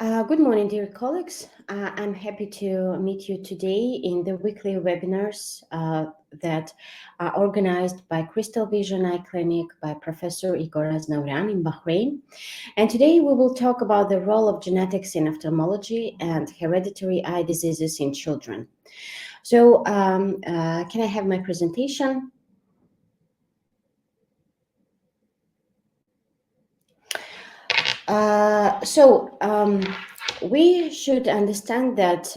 Good morning, dear colleagues. I'm happy to meet you today in the weekly webinars that are organized by Crystal Vision Eye Clinic by Professor Igor Aznaurian in Bahrain. And today we will talk about the role of genetics in ophthalmology and hereditary eye diseases in children. So can I have my presentation? We should understand that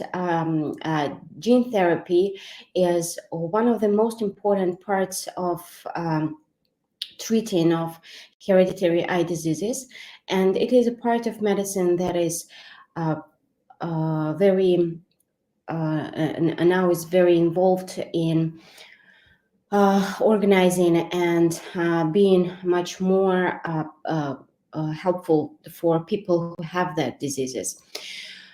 gene therapy is one of the most important parts of treating of hereditary eye diseases, and it is a part of medicine that is very now is very involved in organizing and being much more helpful for people who have that diseases.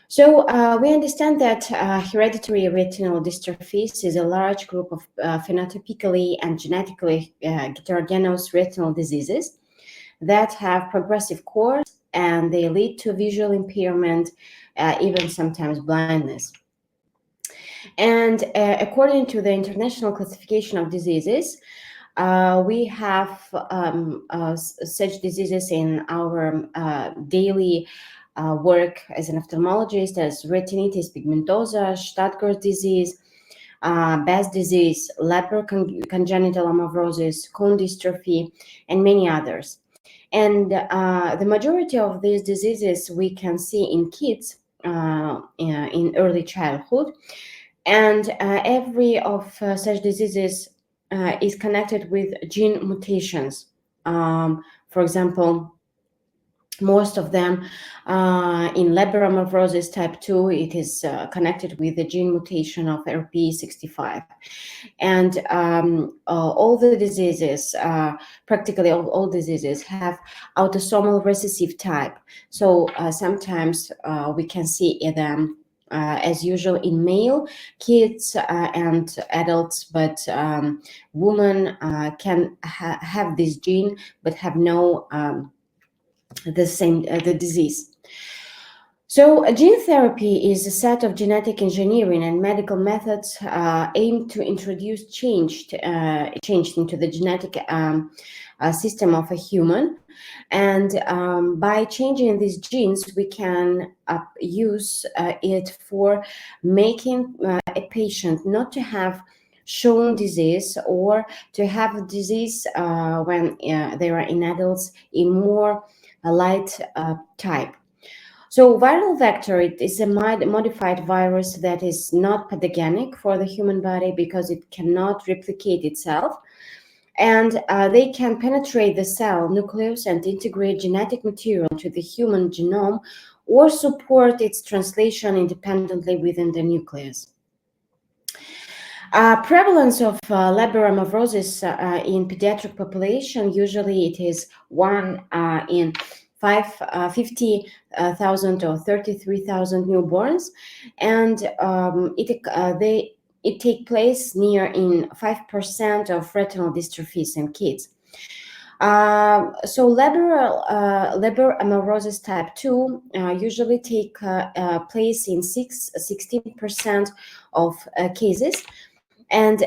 So we understand that hereditary retinal dystrophies is a large group of phenotypically and genetically heterogeneous retinal diseases that have progressive course, and they lead to visual impairment, even sometimes blindness. And according to the International Classification of Diseases, we have such diseases in our daily work as an ophthalmologist as retinitis pigmentosa, Stargardt disease, Best disease, Leber congenital amaurosis, cone dystrophy, and many others. And the majority of these diseases we can see in kids in early childhood. And every of such diseases is connected with gene mutations. For example, most of them in Leber amaurosis type 2, it is connected with the gene mutation of RP65. And all the diseases, practically all diseases, have autosomal recessive type. So sometimes we can see them as usual in male kids and adults, but women can have this gene but have no the disease. So gene therapy is a set of genetic engineering and medical methods aimed to introduce change into the genetic system of a human. And by changing these genes, we can use it for making a patient not to have shown disease or to have disease when they are in adults in more light type. So viral vector, it is a modified virus that is not pathogenic for the human body because it cannot replicate itself. And they can penetrate the cell nucleus and integrate genetic material to the human genome or support its translation independently within the nucleus. Prevalence of Leber amaurosis in pediatric population, usually it is 1 in 50,000 or 33,000 newborns, and it take place near in 5% of retinal dystrophies in kids. So Leber amaurosis type 2 usually take place in 16% of cases, and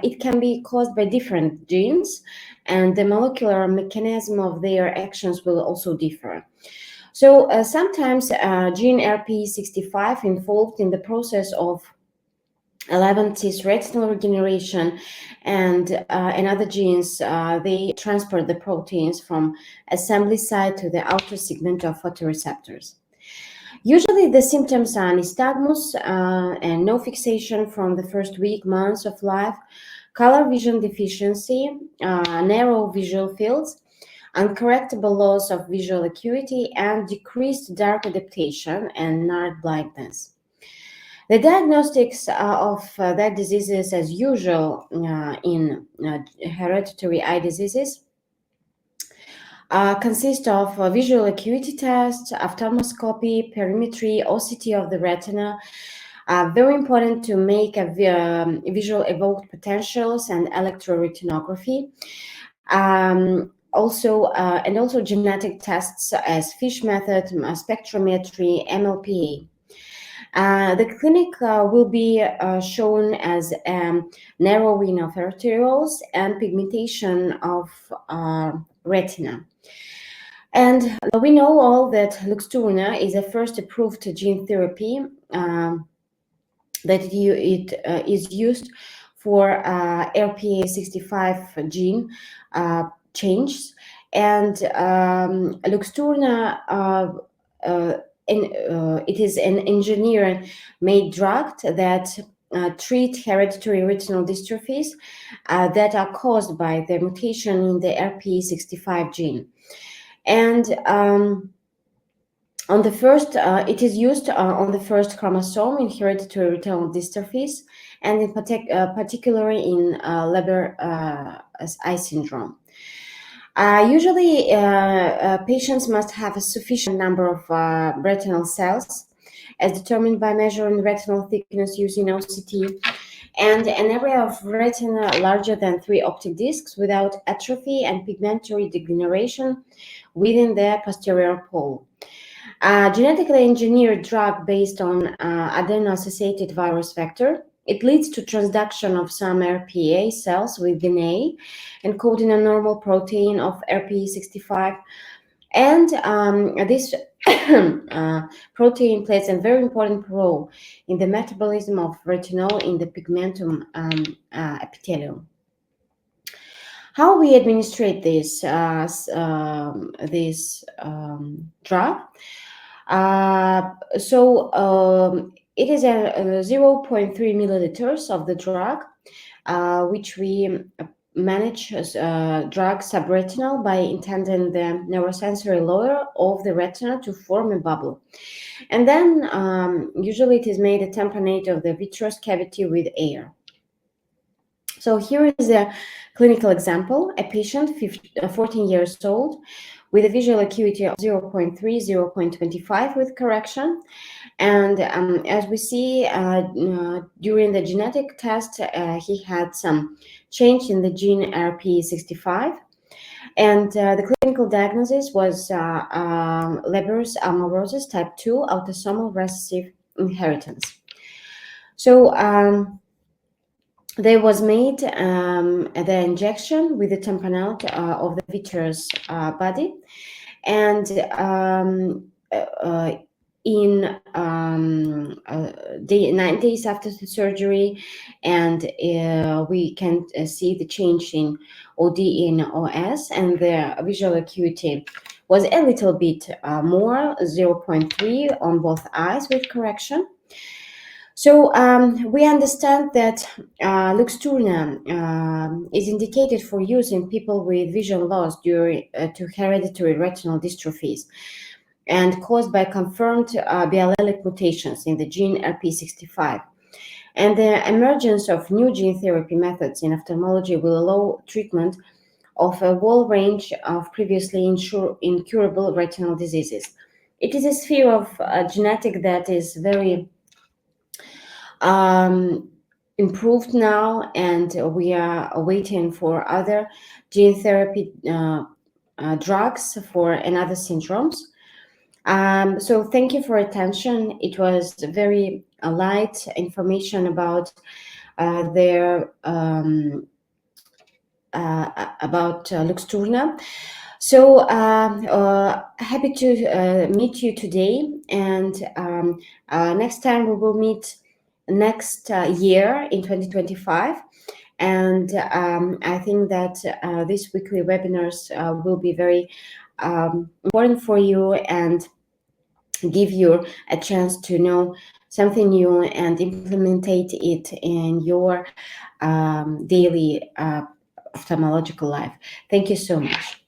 it can be caused by different genes, and the molecular mechanism of their actions will also differ. So sometimes gene RP65 involved in the process of 11 cis retinal regeneration, and other genes, they transport the proteins from assembly site to the outer segment of photoreceptors. Usually the symptoms are nystagmus and no fixation from the first week, months of life, color vision deficiency, narrow visual fields, uncorrectable loss of visual acuity, and decreased dark adaptation and night blindness. The diagnostics of that diseases, as usual in hereditary eye diseases, consist of visual acuity tests, ophthalmoscopy, perimetry, OCT of the retina. Very important to make a visual evoked potentials and electroretinography. also genetic tests as FISH method, spectrometry, MLPA. The clinic will be shown as narrowing of arterioles and pigmentation of retina. And we know all that Luxturna is the first approved gene therapy that it is used for RPA65 gene changes. And Luxturna, it is an engineer-made drug that treat hereditary retinal dystrophies that are caused by the mutation in the RPE65 gene. And on the first, it is used on the first chromosome in hereditary retinal dystrophies, and in particularly in Leber eye syndrome. Usually, patients must have a sufficient number of retinal cells, as determined by measuring retinal thickness using OCT, and an area of retina larger than 3 optic discs without atrophy and pigmentary degeneration within the posterior pole. A genetically engineered drug based on adeno-associated virus vector. It leads to transduction of some RPA cells with DNA encoding a normal protein of RPE65. And this protein plays a very important role in the metabolism of retinol in the pigmentum epithelium. How we administrate this drug? It is a 0.3 milliliters of the drug, which we manage as drug subretinal by intending the neurosensory layer of the retina to form a bubble. And then usually it is made a tamponade of the vitreous cavity with air. So here is a clinical example, a patient 14 years old with a visual acuity of 0.3, 0.25 with correction. And as we see during the genetic test, he had some change in the gene RPE65. And the clinical diagnosis was Leber amaurosis type 2 autosomal recessive inheritance. So there was made the injection with the tamponade of the vitreous body, and in 9 days after the surgery, and we can see the change in OD in OS, and the visual acuity was a little bit more, 0.3 on both eyes with correction. So we understand that Luxturna is indicated for use in people with vision loss due to hereditary retinal dystrophies and caused by confirmed biallelic mutations in the gene RPE65. And the emergence of new gene therapy methods in ophthalmology will allow treatment of a whole range of previously incurable retinal diseases. It is a sphere of genetic that is very improved now, and we are waiting for other gene therapy drugs for another syndromes. So thank you for attention. It was very light information about Luxturna. So happy to meet you today, and next time we will meet next year in 2025. And I think that these weekly webinars will be very important for you and give you a chance to know something new and implement it in your daily ophthalmological life. Thank you so much.